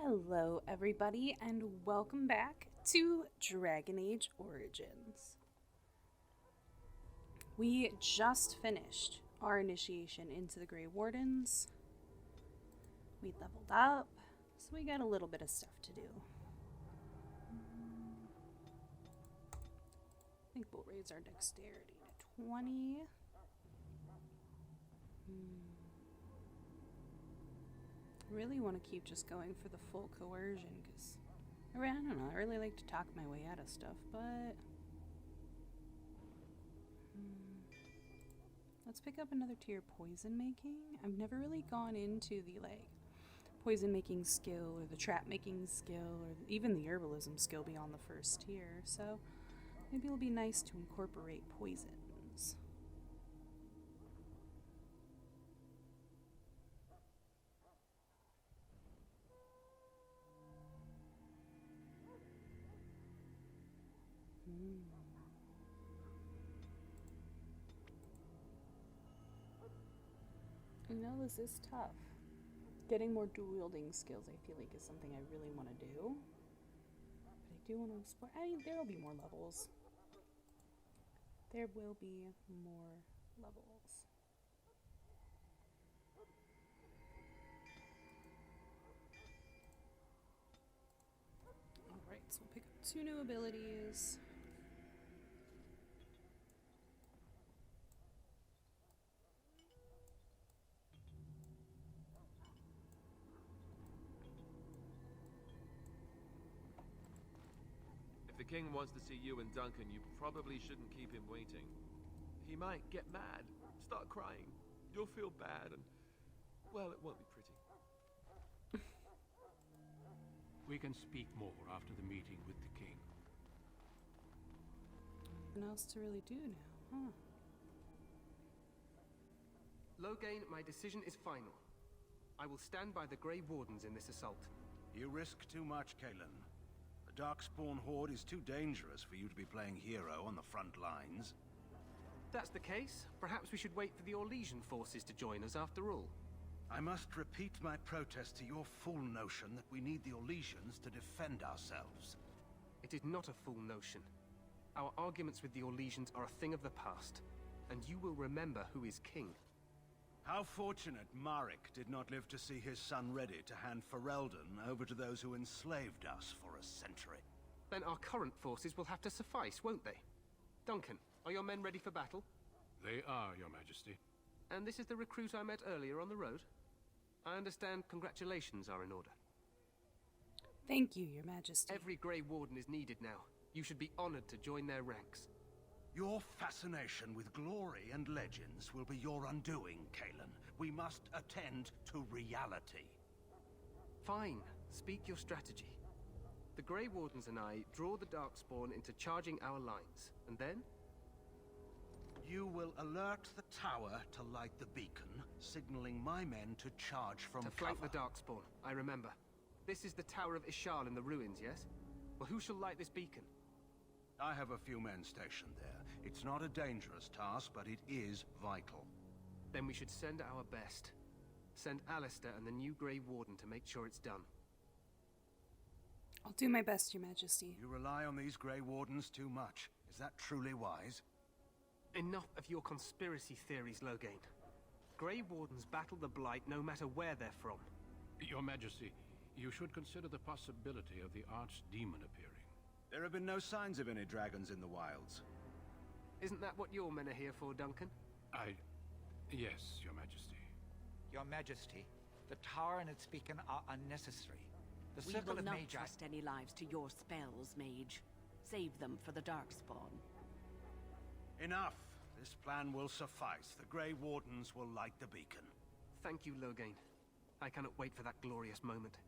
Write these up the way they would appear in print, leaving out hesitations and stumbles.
Hello, everybody, and welcome back to Dragon Age Origins. We just finished our initiation into the Grey Wardens. We leveled up, so we got a little bit of stuff to do. I think we'll raise our dexterity to 20. Really want to keep just going for the full coercion because I don't know, I really like to talk my way out of stuff, but let's pick up another tier poison making. I've never really gone into the poison making skill or the trap making skill or even the herbalism skill beyond the first tier, so maybe it'll be nice to incorporate poisons. You know, this is tough. Getting more dual-wielding skills, I feel like, is something I really want to do. But I do want to explore. I mean, there will be more levels. There will be more levels. Alright, so we'll pick up 2 new abilities. If the king wants to see you and Duncan, you probably shouldn't keep him waiting. He might get mad, start crying. You'll feel bad and, well, it won't be pretty. We can speak more after the meeting with the king. Nothing else to really do now, huh? Loghain, my decision is final. I will stand by the Grey Wardens in this assault. You risk too much, Kalen. The Darkspawn Horde is too dangerous for you to be playing hero on the front lines. If that's the case, perhaps we should wait for the Orlesian forces to join us after all. I must repeat my protest to your fool notion that we need the Orlesians to defend ourselves. It is not a fool notion. Our arguments with the Orlesians are a thing of the past, and you will remember who is king. How fortunate Marek did not live to see his son ready to hand Ferelden over to those who enslaved us for a century. Then our current forces will have to suffice, won't they? Duncan, are your men ready for battle? They are, Your Majesty. And this is the recruit I met earlier on the road? I understand congratulations are in order. Thank you, Your Majesty. Every Grey Warden is needed now. You should be honored to join their ranks. Your fascination with glory and legends will be your undoing, Kalen. We must attend to reality. Fine. Speak your strategy. The Grey Wardens and I draw the Darkspawn into charging our lines, and then? You will alert the tower to light the beacon, signaling my men to charge from To flank cover. the Darkspawn, I remember. This is the Tower of Ishal in the ruins, yes? Well, who shall light this beacon? I have a few men stationed there. It's not a dangerous task, but it is vital. Then we should send our best. Send Alistair and the new Grey Warden to make sure it's done. I'll do my best, Your Majesty. You rely on these Grey Wardens too much. Is that truly wise? Enough of your conspiracy theories, Loghain. Grey Wardens battle the Blight no matter where they're from. Your Majesty, you should consider the possibility of the Archdemon appearing. There have been no signs of any dragons in the wilds. Isn't that what your men are here for, Duncan? Yes, Your Majesty. Your Majesty, the tower and its beacon are unnecessary. The We circle will of not Magi... trust any lives to your spells, Mage. Save them for the Darkspawn. Enough! This plan will suffice. The Grey Wardens will light the beacon. Thank you, Loghain. I cannot wait for that glorious moment.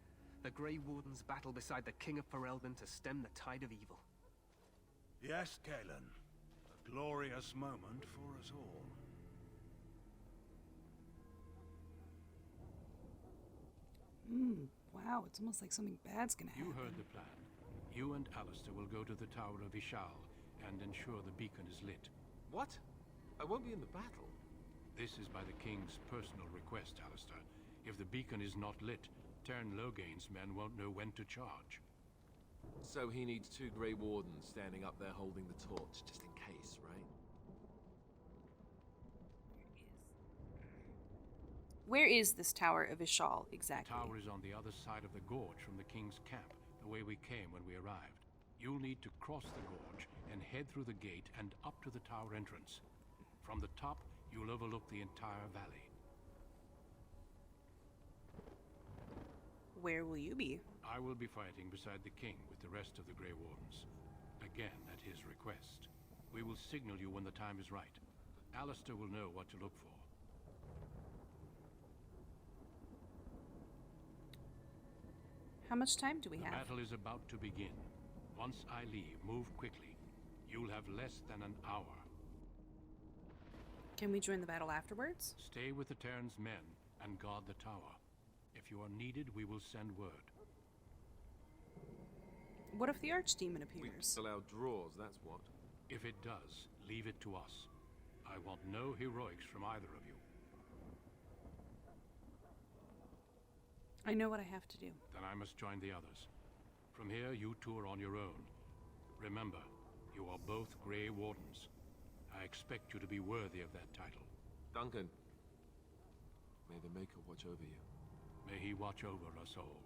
The Grey Wardens battle beside the King of Ferelden to stem the tide of evil. Yes, Kalen. A glorious moment for us all. Wow, it's almost like something bad's gonna happen. You heard the plan. You and Alistair will go to the Tower of Ishal and ensure the beacon is lit. What? I won't be in the battle. This is by the king's personal request, Alistair. If the beacon is not lit, Tern Logain's men won't know when to charge. So he needs 2 Grey Wardens standing up there holding the torch, just in case, right? Where is this Tower of Ishal exactly? The tower is on the other side of the gorge from the king's camp, the way we came when we arrived. You'll need to cross the gorge and head through the gate and up to the tower entrance. From the top, you'll overlook the entire valley. Where will you be? I will be fighting beside the king with the rest of the Grey Wardens. Again, at his request. We will signal you when the time is right. Alistair will know what to look for. How much time do we The have? battle is about to begin. Once I leave, move quickly. You'll have less than an hour. Can we join the battle afterwards? Stay with the Terran's men and guard the tower. If you are needed, we will send word. What if the Archdemon We appears? allow draws, that's what. If it does, leave it to us. I want no heroics from either of you. I know what I have to do. Then I must join the others. From here, you two are on your own. Remember, you are both Grey Wardens. I expect you to be worthy of that title. Duncan, may the Maker watch over you. May he watch over us all.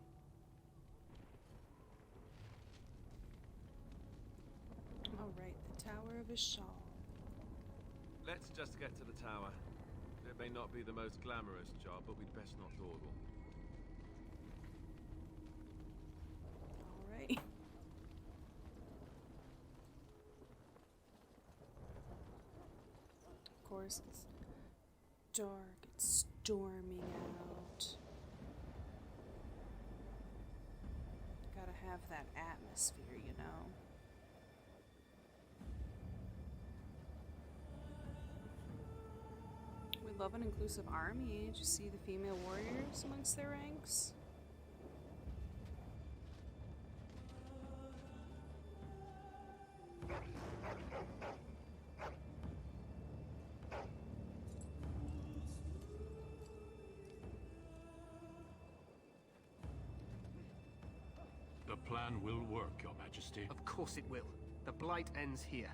Alright, the Tower of Ishal. Let's just get to the tower. It may not be the most glamorous job, but we'd best not dawdle. Alright. Of course, it's dark, it's storming out. Gotta have that atmosphere, you know. We love an inclusive army. Did you see the female warriors amongst their ranks? The plan will work, Your Majesty. Of course it will. The Blight ends here.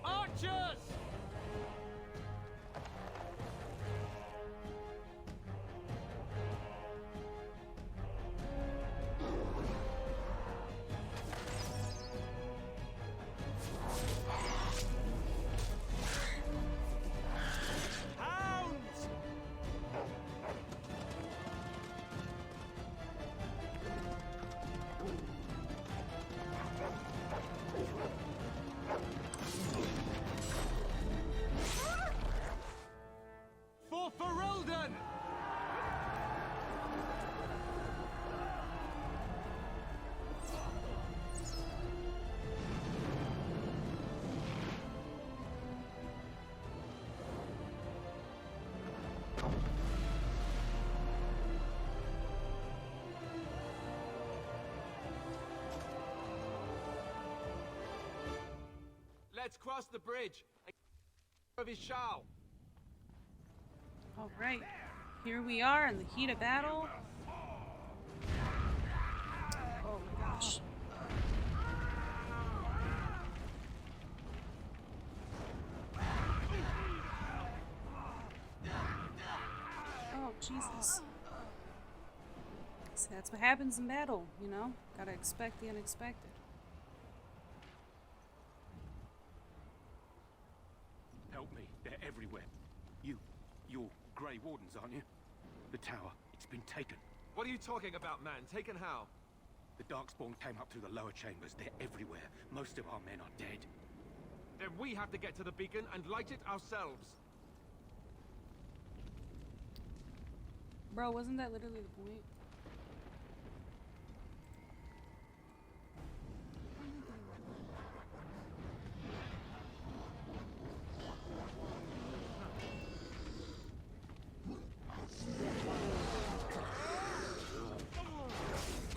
Archers! Hounds! For Ferelden! Let's cross the bridge and of his shell. Alright, here we are in the heat of battle. Jesus. See, that's what happens in battle, you know? Gotta expect the unexpected. Help me. They're everywhere. You're Grey Wardens, aren't you? The tower, it's been taken. What are you talking about, man? Taken how? The Darkspawn came up through the lower chambers. They're everywhere. Most of our men are dead. Then we have to get to the beacon and light it ourselves. Bro, wasn't that literally the point?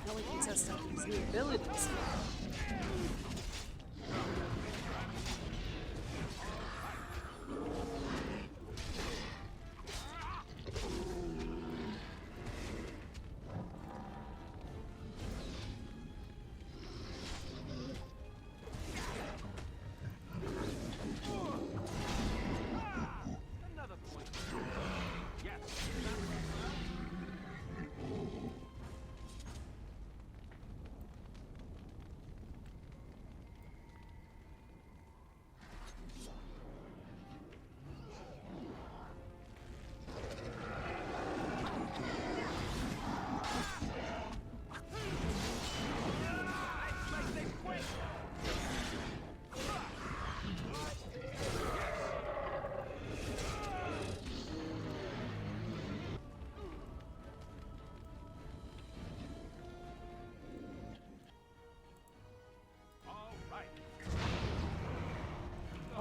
Now we can test out these new abilities. Another point. Yes.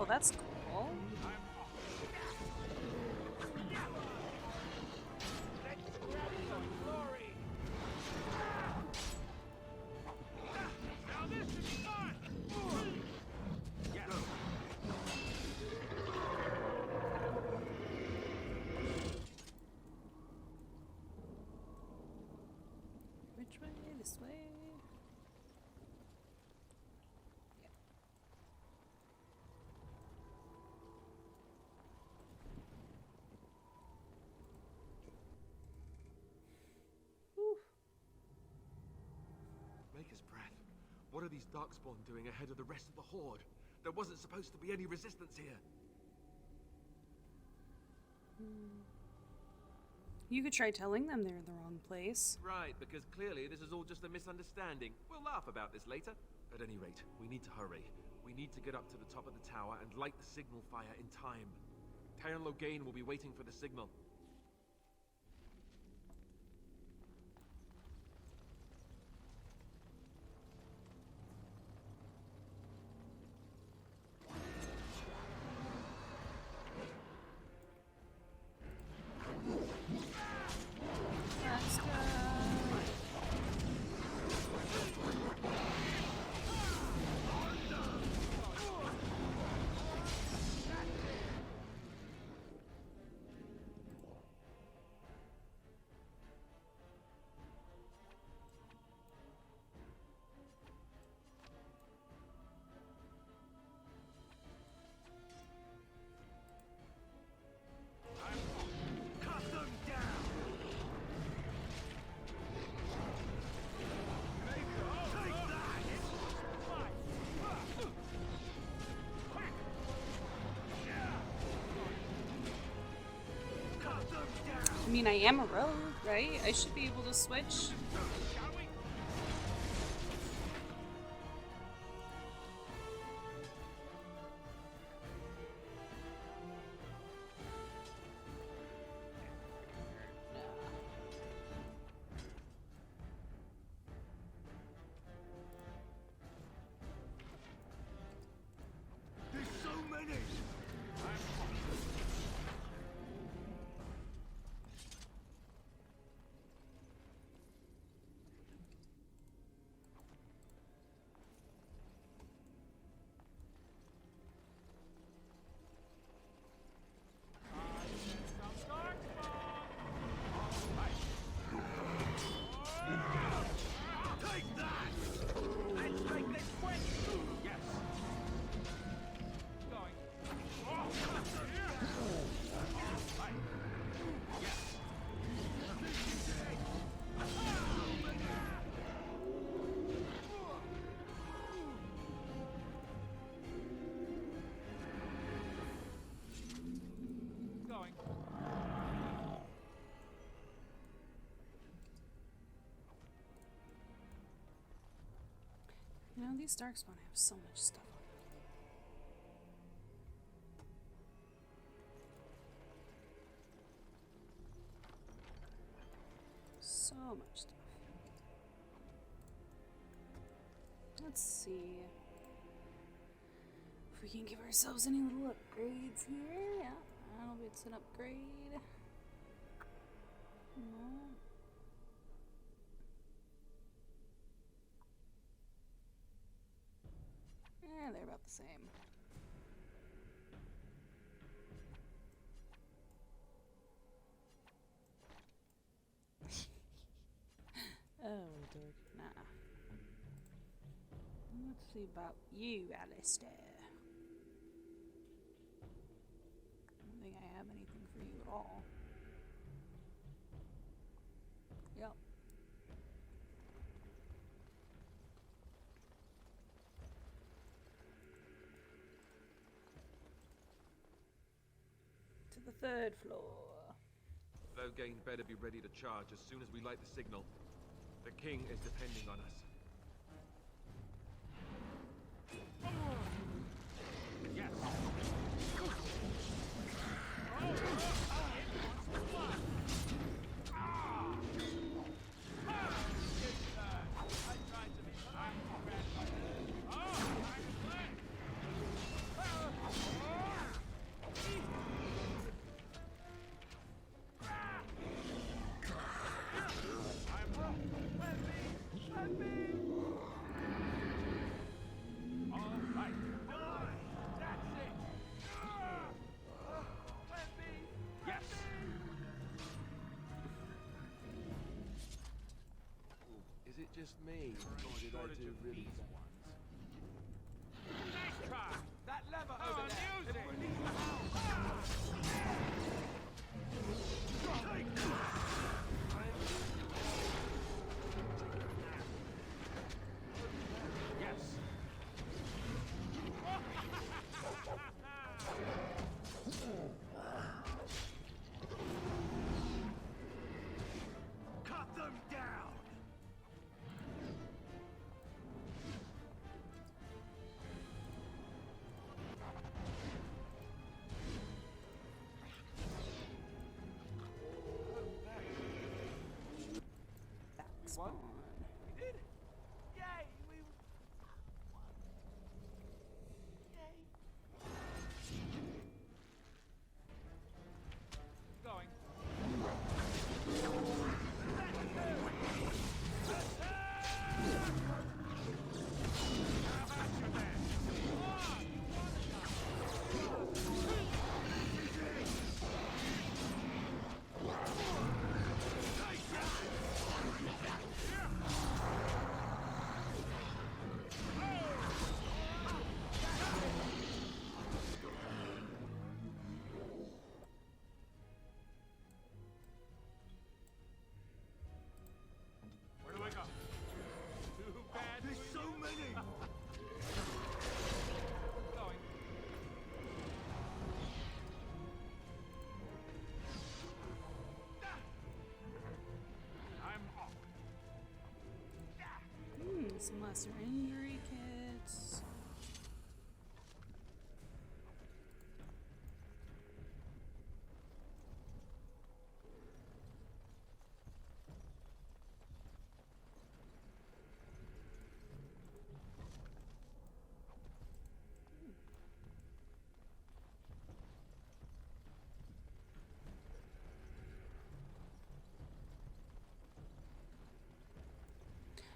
Oh, that's cool. Which way? This way? Maker's breath. What are these Darkspawn doing ahead of the rest of the Horde? There wasn't supposed to be any resistance here. You could try telling them they're in the wrong place. Right, because clearly this is all just a misunderstanding. We'll laugh about this later. At any rate, we need to hurry. We need to get up to the top of the tower and light the signal fire in time. Taron Logain will be waiting for the signal. Let's go. I mean, I am a rogue, right? I should be able to switch. There's so many! You know, these Darkspawn have so much stuff on them. So much stuff. Let's see if we can give ourselves any little upgrades here. Yeah, that'll be an upgrade. No. They're about the same. Oh, dork. Nah. Let's see about you, Alistair. I don't think I have anything for you at all. Yep. To the 3rd floor. Loghain better be ready to charge as soon as we light the signal. The king is depending on us. Yes. Is it just me, or did I do really bad? Nice try! That lever over there! Cut them down! Spawn. We did! Yay! We won! Yay! Going. Where do I go? Too bad. There's so many! Going. I'm off. Some lesser injury kits.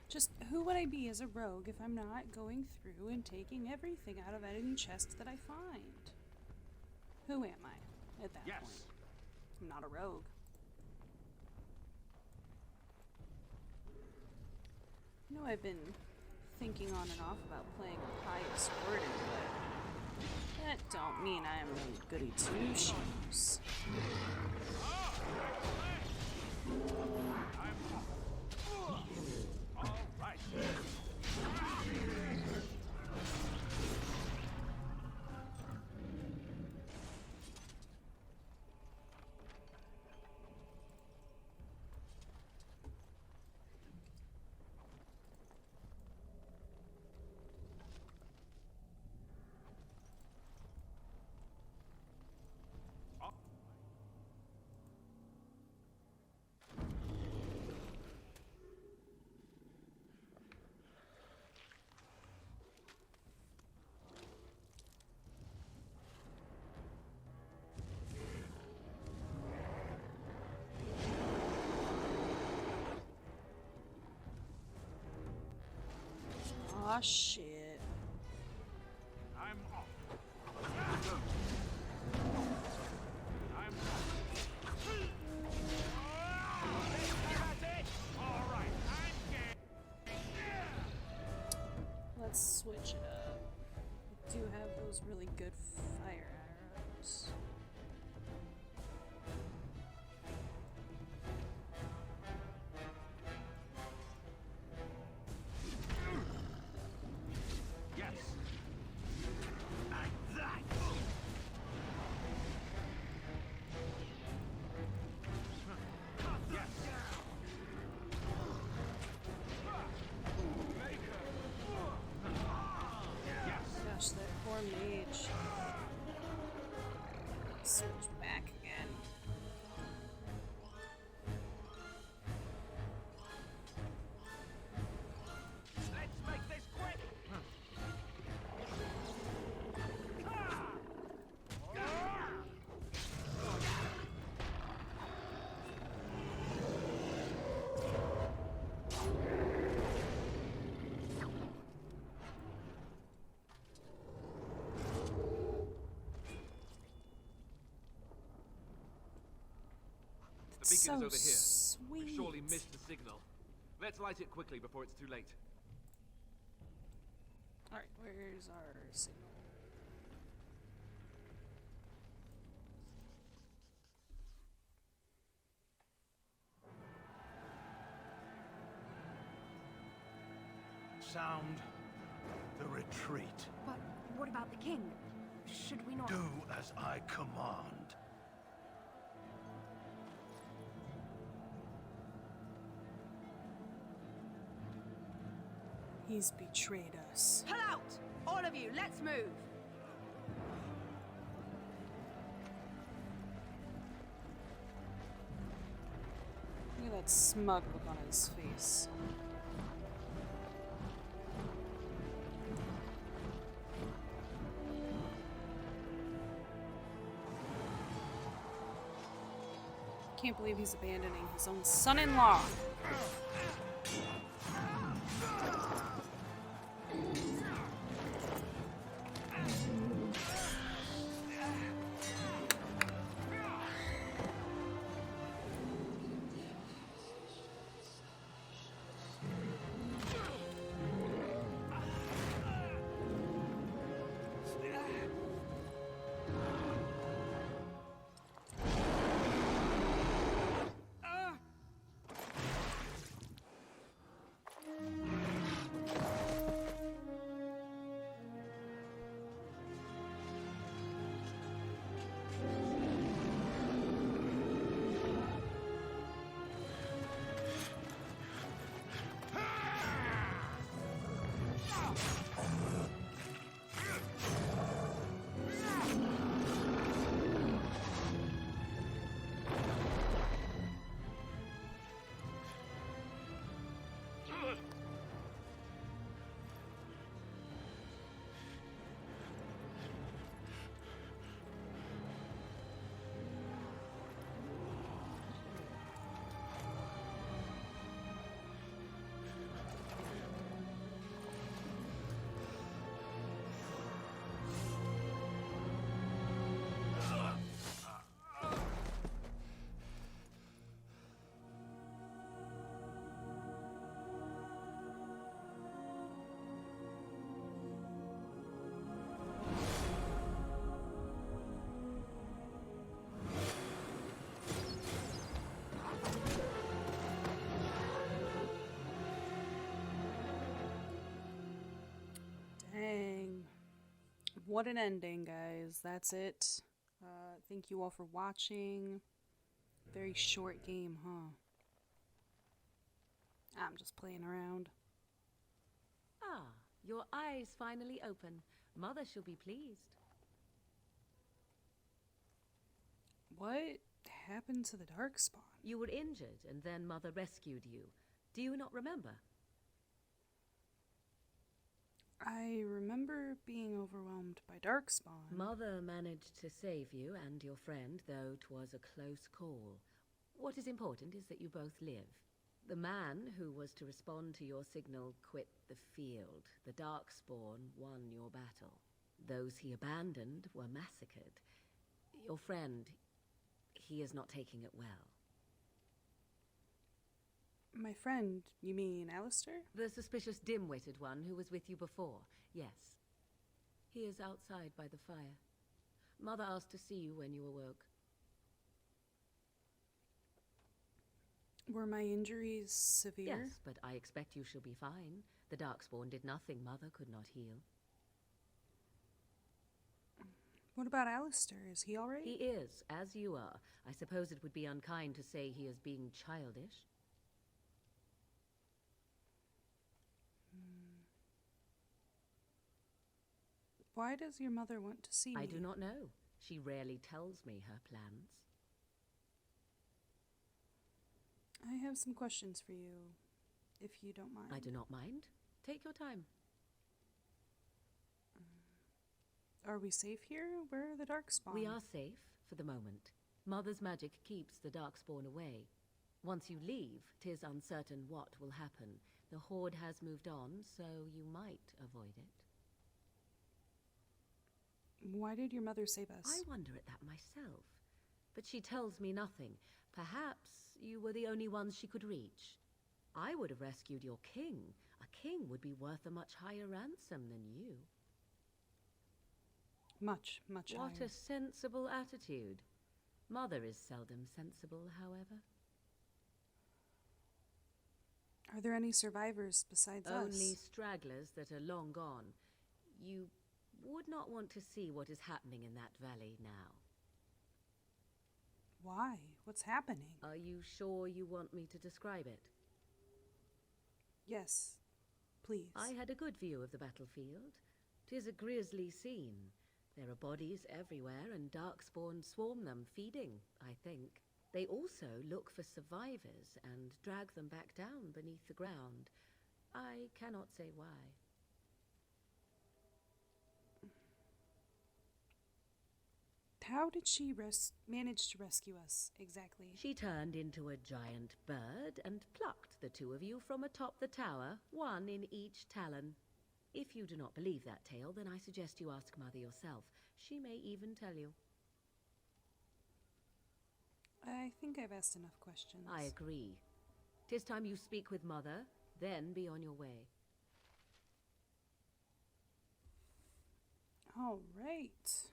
Just who would I be as a rogue if I'm not going through and taking everything out of any chest that I find? Who am I at that Yes. point? I'm not a rogue. You know, I've been thinking on and off about playing a pious warden, but that don't mean I'm a goody two-shoes. All right. Aw, shit. I'm off. I'm all right. I'm game. Let's switch it up. I do have those really good fire arrows. Yes. Like that! Yes. Gosh, that poor mage. Switch back again. Let's make this quick! The beacon So is over here. sweet. We've surely missed the signal. Let's light it quickly before it's too late. Alright, where's our signal? Sound the retreat. But what about the king? Should we not... Do as I command. He's betrayed us. Pull out! All of you, let's move! Look at that smug look on his face. Can't believe he's abandoning his own son-in-law. Dang. What an ending, guys. That's it. Thank you all for watching. Very short game, huh? I'm just playing around. Ah, your eyes finally open. Mother shall be pleased. What happened to the Darkspawn? You were injured, and then Mother rescued you. Do you not remember? I remember being overwhelmed by Darkspawn. Mother managed to save you and your friend, though 'twas a close call. What is important is that you both live. The man who was to respond to your signal quit the field. The Darkspawn won your battle. Those he abandoned were massacred. Your friend, he is not taking it well. My friend, you mean Alistair? The suspicious dim-witted one who was with you before, yes. He is outside by the fire. Mother asked to see you when you awoke. Were my injuries severe? Yes, but I expect you shall be fine. The Darkspawn did nothing Mother could not heal. What about Alistair? Is he alright? He is, as you are. I suppose it would be unkind to say he is being childish. Why does your mother want to see me? I do not know. She rarely tells me her plans. I have some questions for you, if you don't mind. I do not mind. Take your time. Are we safe here? Where are the Darkspawn? We are safe, for the moment. Mother's magic keeps the Darkspawn away. Once you leave, 'tis uncertain what will happen. The Horde has moved on, so you might avoid it. Why did your mother save us? I wonder at that myself. But she tells me nothing. Perhaps you were the only ones she could reach. I would have rescued your king. A king would be worth a much higher ransom than you. Much higher. What a sensible attitude. Mother is seldom sensible, however. Are there any survivors besides us? Only stragglers that are long gone. You would not want to see what is happening in that valley now. Why? What's happening? Are you sure you want me to describe it? Yes, please. I had a good view of the battlefield. 'Tis a grisly scene. There are bodies everywhere, and Darkspawn swarm them, feeding, I think. They also look for survivors and drag them back down beneath the ground. I cannot say why. How did she manage to rescue us, exactly? She turned into a giant bird and plucked the two of you from atop the tower, one in each talon. If you do not believe that tale, then I suggest you ask Mother yourself. She may even tell you. I think I've asked enough questions. I agree. 'Tis time you speak with Mother, then be on your way. All right.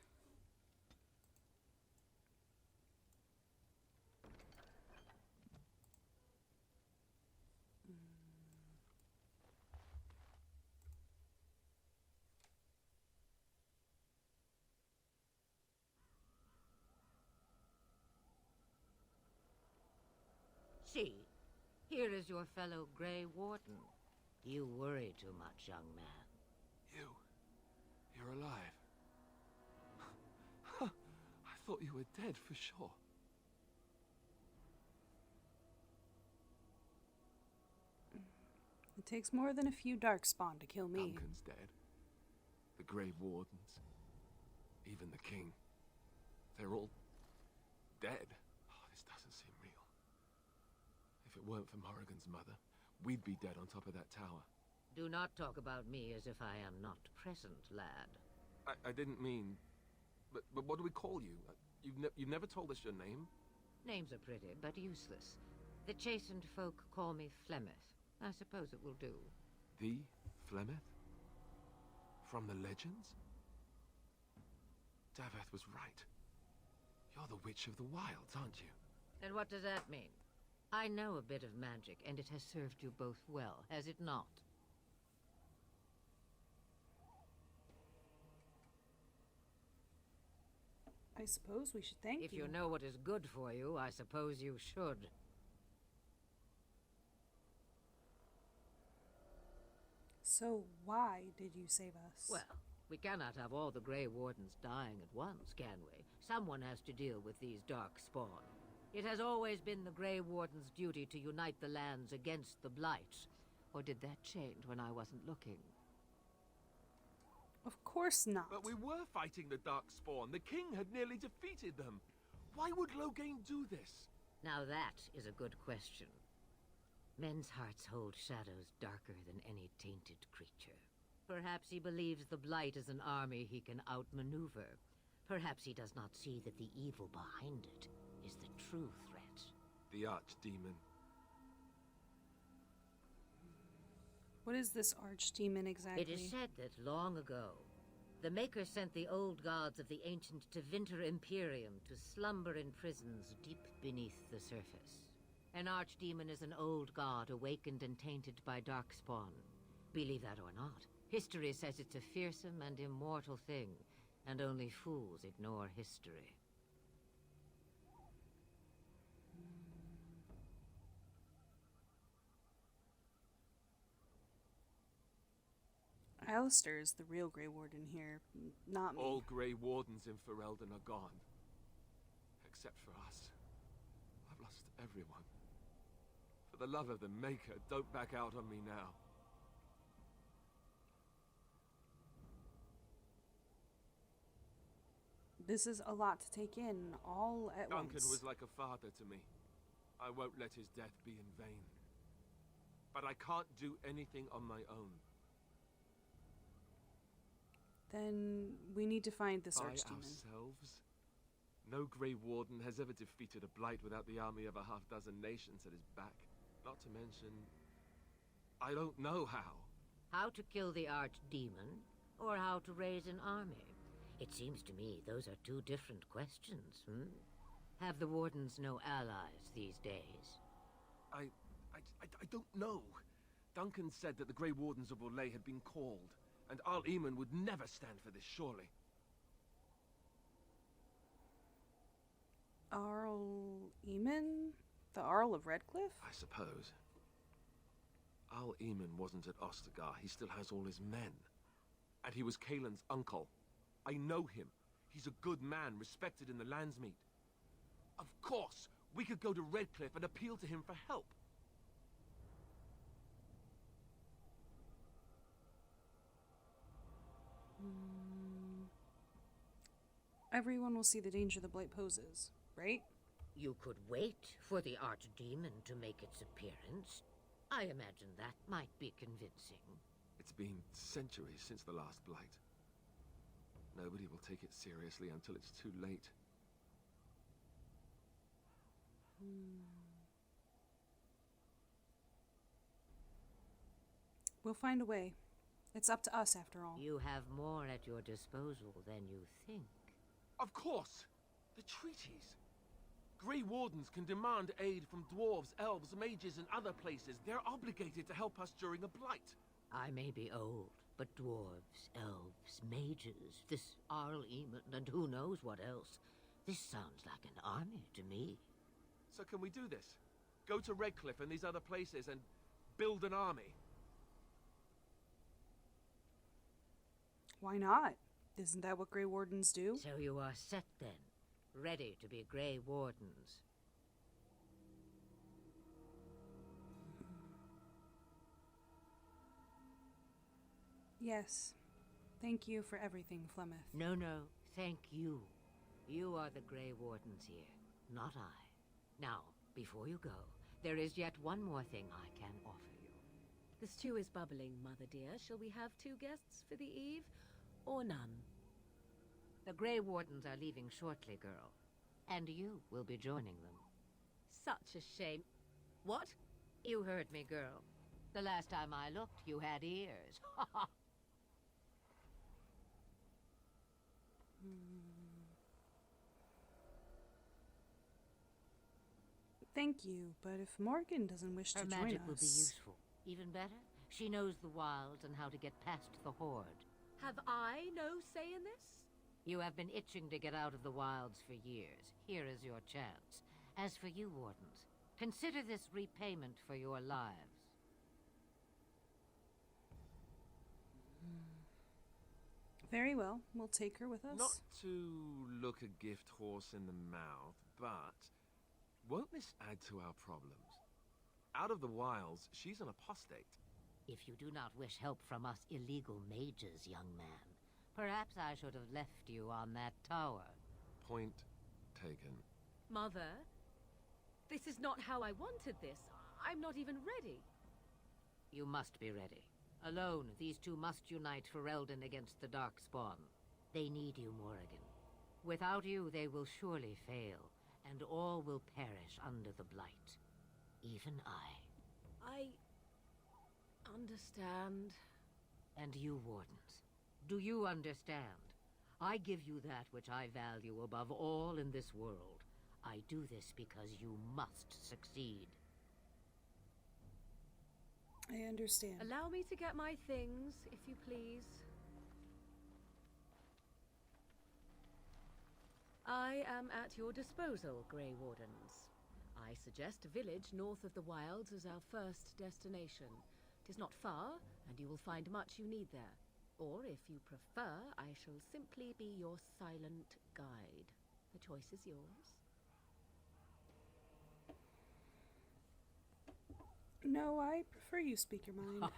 See, here is your fellow Grey Warden. You worry too much, young man. You're alive. I thought you were dead for sure. It takes more than a few Darkspawn to kill me. Duncan's dead. The Grey Wardens. Even the King. They're all dead. Oh, this doesn't seem real. If it weren't for Morrigan's mother, we'd be dead on top of that tower. Do not talk about me as if I am not present, lad. I didn't mean... But what do we call you? You've never told us your name? Names are pretty, but useless. The chastened folk call me Flemeth. I suppose it will do. The Flemeth? From the legends? Daveth was right. You're the Witch of the Wilds, aren't you? And what does that mean? I know a bit of magic, and it has served you both well, has it not? I suppose we should thank you. If you know what is good for you, I suppose you should. So why did you save us? Well, we cannot have all the Grey Wardens dying at once, can we? Someone has to deal with these Darkspawn. It has always been the Grey Warden's duty to unite the lands against the Blight. Or did that change when I wasn't looking? Of course not. But we were fighting the Darkspawn. The King had nearly defeated them. Why would Loghain do this? Now that is a good question. Men's hearts hold shadows darker than any tainted creature. Perhaps he believes the Blight is an army he can outmaneuver. Perhaps he does not see that the evil behind it is the true threat. The archdemon. What is this archdemon exactly? It is said that long ago, the Maker sent the old gods of the ancient Tevinter Imperium to slumber in prisons deep beneath the surface. An archdemon is an old god awakened and tainted by darkspawn. Believe that or not, history says it's a fearsome and immortal thing, and only fools ignore history. Alistair is the real Grey Warden here, not me. All Grey Wardens in Ferelden are gone. Except for us. I've lost everyone. For the love of the Maker, don't back out on me now. This is a lot to take in, all at Duncan once. was like a father to me. I won't let his death be in vain. But I can't do anything on my own. Then we need to find this By archdemon. ourselves? No Grey Warden has ever defeated a Blight without the army of a half-dozen nations at his back. Not to mention, I don't know how. How to kill the archdemon, or how to raise an army? It seems to me those are two different questions, Have the Wardens no allies these days? I don't know. Duncan said that the Grey Wardens of Orlais had been called, and Arl Eamon would never stand for this, surely. Arl Eamon? The Arl of Redcliffe? I suppose. Arl Eamon wasn't at Ostagar. He still has all his men. And he was Kaelin's uncle. I know him. He's a good man, respected in the Landsmeet. Of course, we could go to Redcliffe and appeal to him for help. Everyone will see the danger the Blight poses, right? You could wait for the archdemon to make its appearance. I imagine that might be convincing. It's been centuries since the last Blight. Nobody will take it seriously until it's too late. We'll find a way. It's up to us, after all. You have more at your disposal than you think. Of course! The treaties! Grey Wardens can demand aid from dwarves, elves, mages, and other places. They're obligated to help us during a Blight. I may be old, but dwarves, elves, mages, this Arl Eamon, and who knows what else. This sounds like an army to me. So can we do this? Go to Redcliffe and these other places and build an army? Why not? Isn't that what Grey Wardens do? So you are set then, ready to be Grey Wardens. Yes. Thank you for everything, Flemeth. No, thank you. You are the Grey Wardens here, not I. Now, before you go, there is yet one more thing I can offer you. The stew is bubbling, Mother dear. Shall we have 2 guests for the eve, or none? The Grey Wardens are leaving shortly, girl. And you will be joining them. Such a shame. What? You heard me, girl. The last time I looked, you had ears. Thank you, but if Morgan doesn't wish to Her join magic us... will be useful. Even better, she knows the wilds and how to get past the Horde. Have I no say in this? You have been itching to get out of the wilds for years. Here is your chance. As for you, Wardens, consider this repayment for your lives. Very well. We'll take her with us. Not to look a gift horse in the mouth, but won't this add to our problems? Out of the wilds, she's an apostate. If you do not wish help from us illegal mages, young man, perhaps I should have left you on that tower. Point taken. Mother, this is not how I wanted this. I'm not even ready. You must be ready. Alone, these two must unite Ferelden against the Darkspawn. They need you, Morrigan. Without you, they will surely fail, and all will perish under the Blight. Even I. Understand. And you, Wardens. Do you understand? I give you that which I value above all in this world. I do this because you must succeed. I understand. Allow me to get my things, if you please. I am at your disposal, Grey Wardens. I suggest a village north of the Wilds as our first destination. 'Tis not far, and you will find much you need there. Or, if you prefer, I shall simply be your silent guide. The choice is yours. No, I prefer you speak your mind.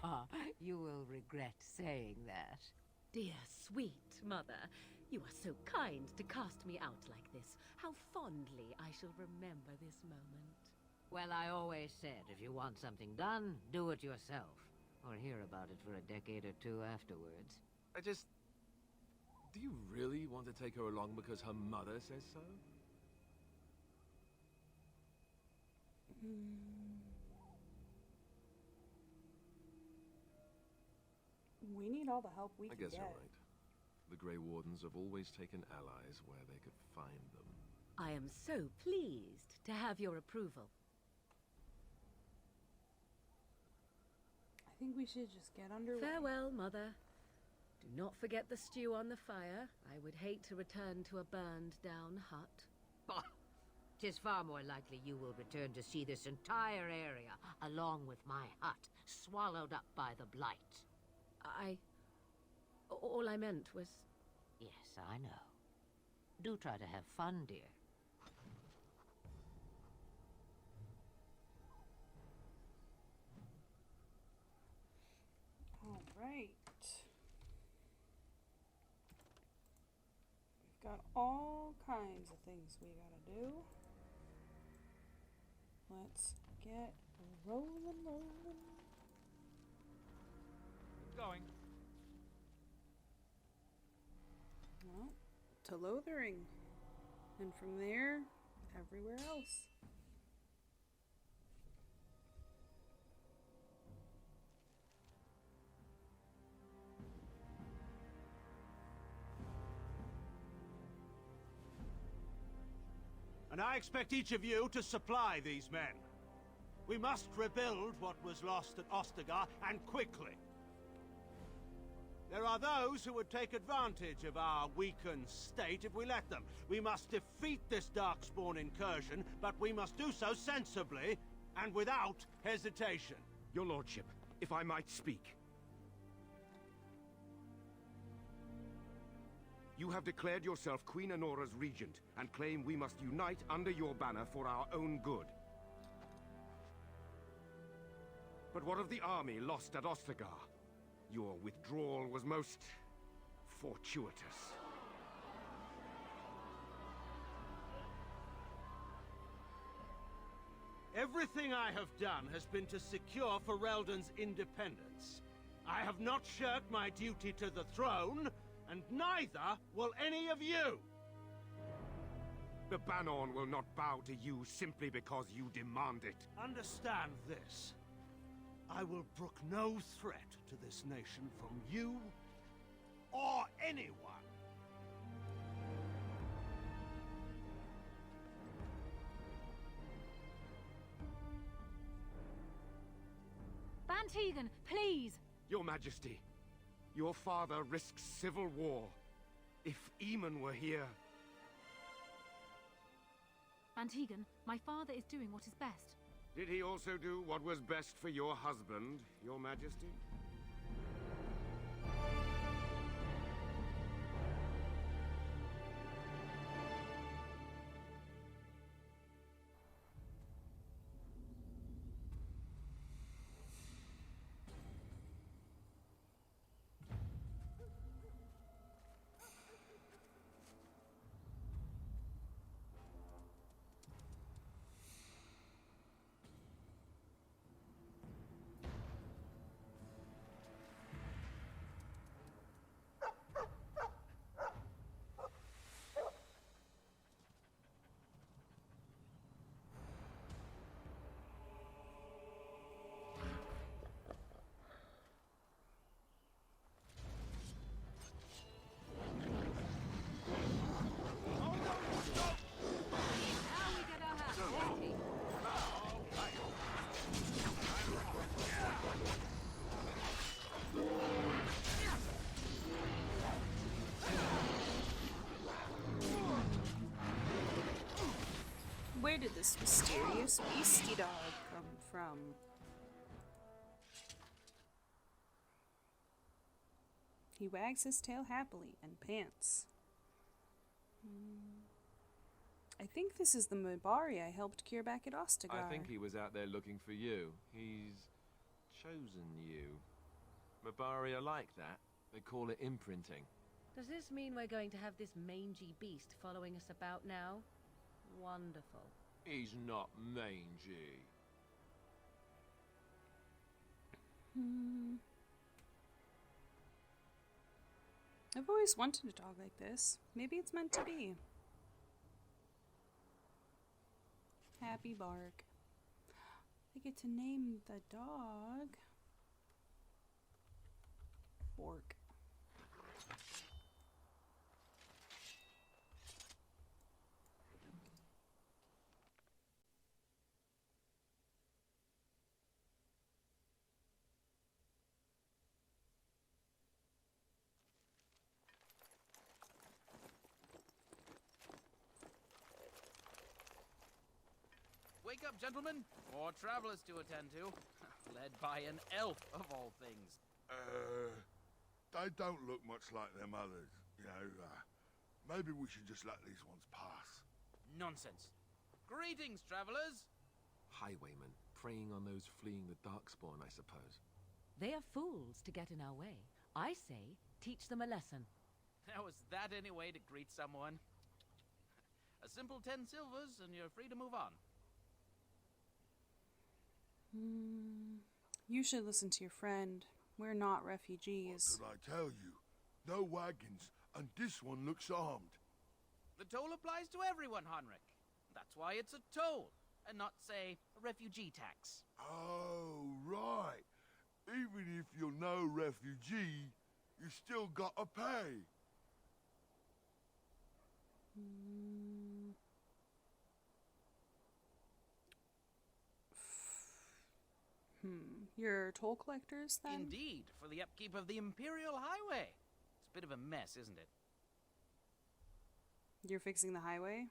You will regret saying that. Dear, sweet mother, you are so kind to cast me out like this. How fondly I shall remember this moment. Well, I always said, if you want something done, do it yourself. Or hear about it for a decade or two afterwards. Do you really want to take her along because her mother says so? We need all the help we I can guess get. you're right. The Grey Wardens have always taken allies where they could find them. I am so pleased to have your approval. I think we should just get underway. Farewell, Mother. Do not forget the stew on the fire. I would hate to return to a burned-down hut. Bah! 'Tis far more likely you will return to see this entire area, along with my hut, swallowed up by the Blight. All I meant was... Yes, I know. Do try to have fun, dear. All right. We've got all kinds of things we gotta do. Let's get rolling. Going. Well, to Lothering. And from there, everywhere else. And I expect each of you to supply these men. We must rebuild what was lost at Ostagar, and quickly. There are those who would take advantage of our weakened state if we let them. We must defeat this Darkspawn incursion, but we must do so sensibly and without hesitation. Your Lordship, if I might speak. You have declared yourself Queen Honora's regent, and claim we must unite under your banner for our own good. But what of the army lost at Ostagar? Your withdrawal was most fortuitous. Everything I have done has been to secure Ferelden's independence. I have not shirked my duty to the throne, and neither will any of you! The Banorn will not bow to you simply because you demand it. Understand this. I will brook no threat to this nation from you or anyone. Van Tegan, please! Your Majesty, your father risks civil war. If Eamon were here... Van Tegan, my father is doing what is best. Did he also do what was best for your husband, Your Majesty? this mysterious beastie dog come from? He wags his tail happily and pants. I think this is the Mabari I helped cure back at Ostagar. I think he was out there looking for you. He's chosen you. Mabari are like that. They call it imprinting. Does this mean we're going to have this mangy beast following us about now? Wonderful. He's not mangy. I've always wanted a dog like this. Maybe it's meant to be. Happy bark. I get to name the dog Fork. Wake up, gentlemen! More travelers to attend to. Led by an elf, of all things. They don't look much like them others. You know, maybe we should just let these ones pass. Nonsense. Greetings, travelers! Highwaymen, preying on those fleeing the Darkspawn, I suppose. They are fools to get in our way. I say, teach them a lesson. Now, is that any way to greet someone? A simple 10 silvers, and you're free to move on. You should listen to your friend. We're not refugees. What did I tell you? No wagons, and this one looks armed. The toll applies to everyone, Heinrich. That's why it's a toll, and not, say, a refugee tax. Oh, right. Even if you're no refugee, you still gotta pay. You're toll collectors, then? Indeed, for the upkeep of the Imperial Highway. It's a bit of a mess, isn't it? You're fixing the highway?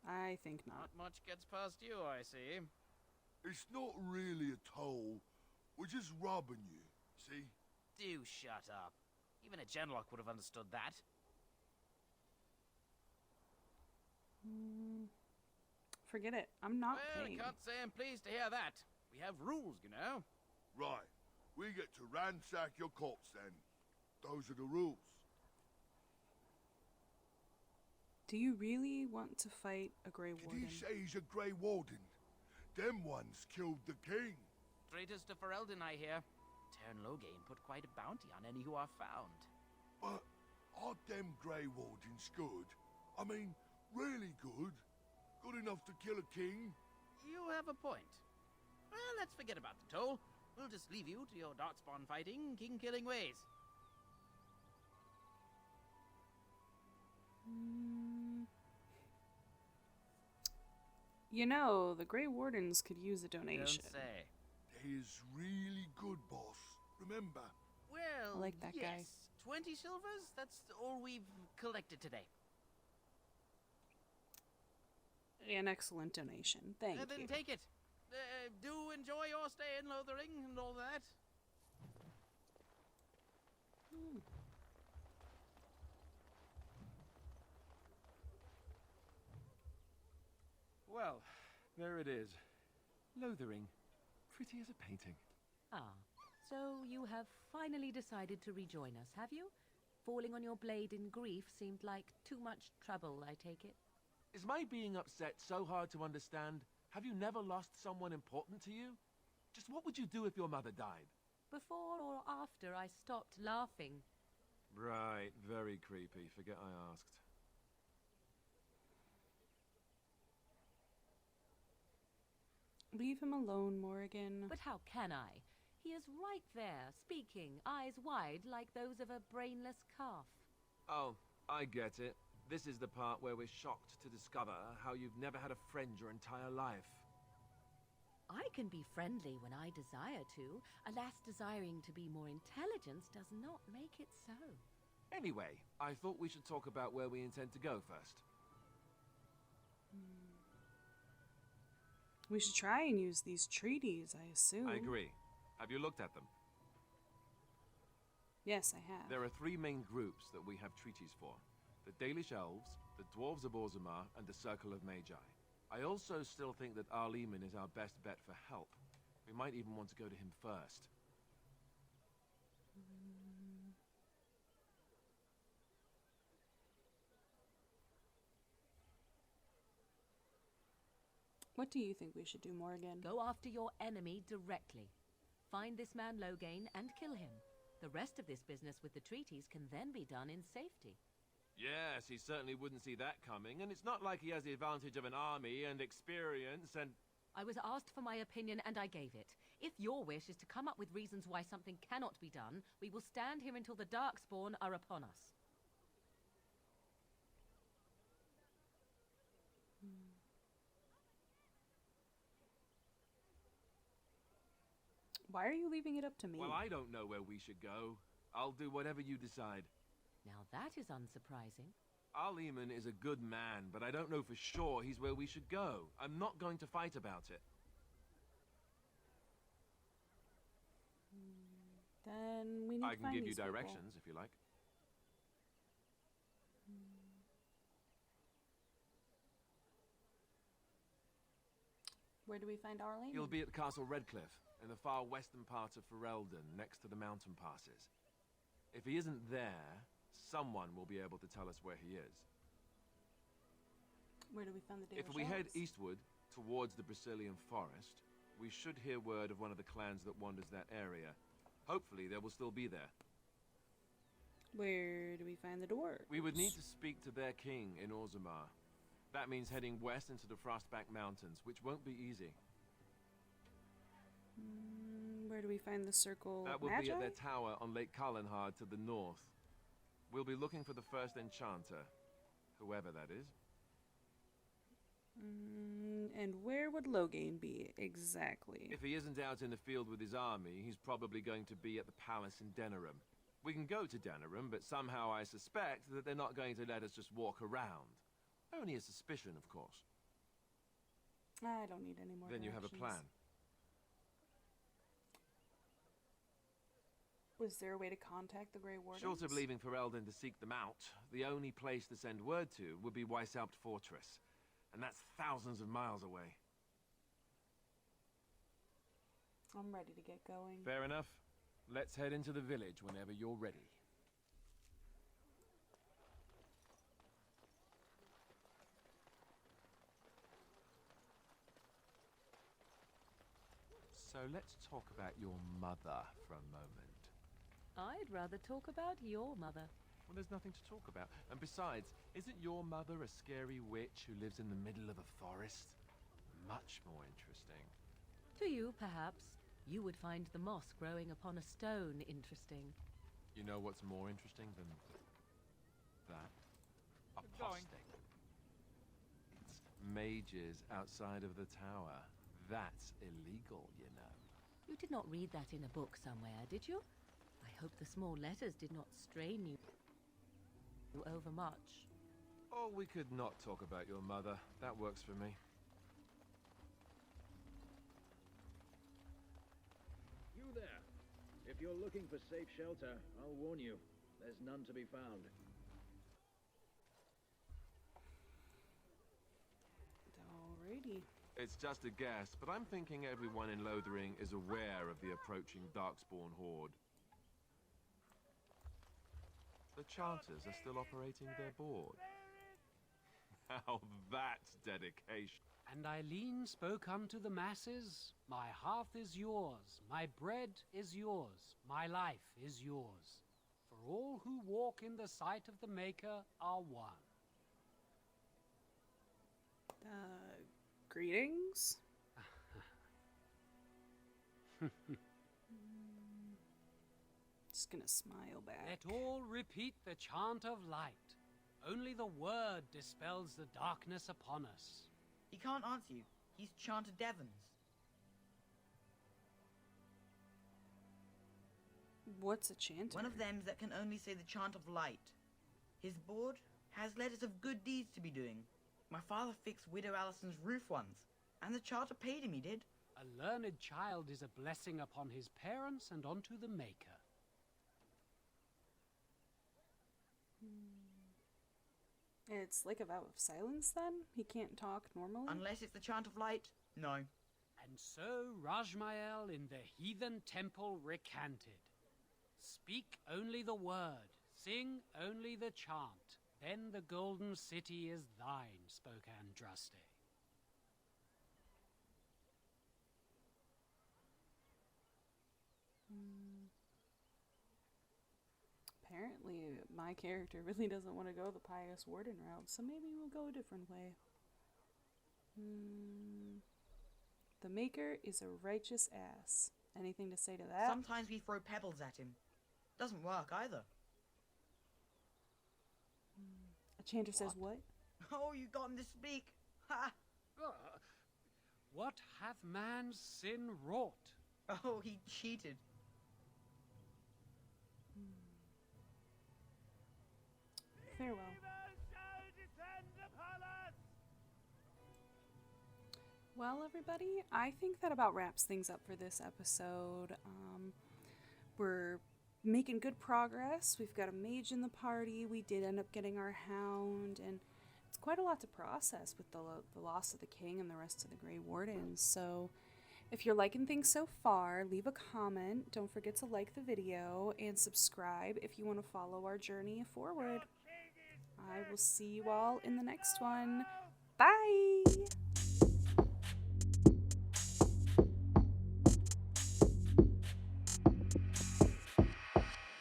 I think not. Not much gets past you, I see. It's not really a toll. We're just robbing you, see? Do shut up. Even a genlock would have understood that. Forget it. I'm not Well, paying. I can't say I'm pleased to hear that. We have rules, you know. Right. We get to ransack your corpse then. Those are the rules. Do you really want to fight a Grey Warden? Did he say he's a Grey Warden? Them ones killed the king. Traitors to Ferelden, I hear. Terran Loghain put quite a bounty on any who are found. But are them Grey Wardens good? I mean, really good? Good enough to kill a king? You have a point. Well, let's forget about the toll. We'll just leave you to your darkspawn fighting, king-killing ways. You know, the Grey Wardens could use a donation. Don't say. They is really good, boss. Remember? Well, I like that yes. guy. 20 silvers? That's all we've collected today. An excellent donation. Thank you. Then take it. Do enjoy your stay in Lothering and all that. Well, there it is. Lothering. Pretty as a painting. Ah, so you have finally decided to rejoin us, have you? Falling on your blade in grief seemed like too much trouble, I take it. Is my being upset so hard to understand? Have you never lost someone important to you? Just what would you do if your mother died? Before or after I stopped laughing. Right, very creepy. Forget I asked. Leave him alone, Morrigan. But how can I? He is right there, speaking, eyes wide like those of a brainless calf. Oh, I get it. This is the part where we're shocked to discover how you've never had a friend your entire life. I can be friendly when I desire to. Alas, desiring to be more intelligent does not make it so. Anyway, I thought we should talk about where we intend to go first. We should try and use these treaties, I assume. I agree. Have you looked at them? Yes, I have. There are three main groups that we have treaties for. The Dalish Elves, the Dwarves of Orzammar, and the Circle of Magi. I also still think that Arleman is our best bet for help. We might even want to go to him first. What do you think we should do, Morgan? Go after your enemy directly. Find this man Loghain and kill him. The rest of this business with the treaties can then be done in safety. Yes, he certainly wouldn't see that coming, and it's not like he has the advantage of an army and experience and... I was asked for my opinion and I gave it. If your wish is to come up with reasons why something cannot be done, we will stand here until the Darkspawn are upon us. Why are you leaving it up to me? Well, I don't know where we should go. I'll do whatever you decide. Now that is unsurprising. Arleman is a good man, but I don't know for sure he's where we should go. I'm not going to fight about it. Then we need to I can find give you these people. directions if you like. Where do we find Arleman? He'll be at Castle Redcliffe, in the far western part of Ferelden, next to the mountain passes. If he isn't there, someone will be able to tell us where he is. Where do we find the Dalish If we head Elves? eastward, towards the Brazilian forest, we should hear word of one of the clans that wanders that area. Hopefully, they will still be there. Where do we find the dwarves? We would need to speak to their king in Orzammar. That means heading west into the Frostback Mountains, which won't be easy. Where do we find the Circle That of will Magi? be at their tower on Lake Carlinhard to the north. We'll be looking for the first enchanter, whoever that is. And where would Loghain be, exactly? If he isn't out in the field with his army, he's probably going to be at the palace in Denerim. We can go to Denerim, but somehow I suspect that they're not going to let us just walk around. Only a suspicion, of course. I don't need any more Then you have a directions. plan. Was there a way to contact the Grey Wardens? Short of leaving Ferelden to seek them out, the only place to send word to would be Weishaupt Fortress. And that's thousands of miles away. I'm ready to get going. Fair enough. Let's head into the village whenever you're ready. So let's talk about your mother for a moment. I'd rather talk about your mother. Well, there's nothing to talk about. And besides, isn't your mother a scary witch who lives in the middle of a forest? Much more interesting. To you, perhaps. You would find the moss growing upon a stone interesting. You know what's more interesting than that? Apostate. It's mages outside of the tower. That's illegal, you know. You did not read that in a book somewhere, did you? I hope the small letters did not strain you overmuch. Oh, we could not talk about your mother. That works for me. You there. If you're looking for safe shelter, I'll warn you. There's none to be found. Alrighty. It's just a guess, but I'm thinking everyone in Lothering is aware of the approaching Darkspawn horde. The Chanters are still operating their board. Now that's dedication. And Eileen spoke unto the masses, my hearth is yours, my bread is yours, my life is yours. For all who walk in the sight of the Maker are one. Greetings? Just gonna smile back. Let all repeat the chant of light. Only the word dispels the darkness upon us. He can't answer you. He's chanted Devons. What's a chanter? One of them that can only say the chant of light. His board has letters of good deeds to be doing. My father fixed Widow Allison's roof once. And the charter paid him, he did. A learned child is a blessing upon his parents and onto the Maker. It's like a vow of silence, then? He can't talk normally? Unless it's the chant of light, no. And so Rajmael in the heathen temple recanted. Speak only the word, sing only the chant, then the golden city is thine, spoke Andraste. Apparently, my character really doesn't want to go the pious warden route, so maybe we'll go a different way. The Maker is a righteous ass. Anything to say to that? Sometimes we throw pebbles at him. Doesn't work either. A chanter says what? Oh, you got him to speak. Ha! What hath man's sin wrought? Oh, he cheated. Farewell. Well, everybody, I think that about wraps things up for this episode. We're making good progress. We've got a mage in the party. We did end up getting our hound, and it's quite a lot to process with the loss of the king and the rest of the Grey Wardens. So if you're liking things so far, leave a comment. Don't forget to like the video and subscribe if you want to follow our journey forward. I will see you all in the next one. Bye!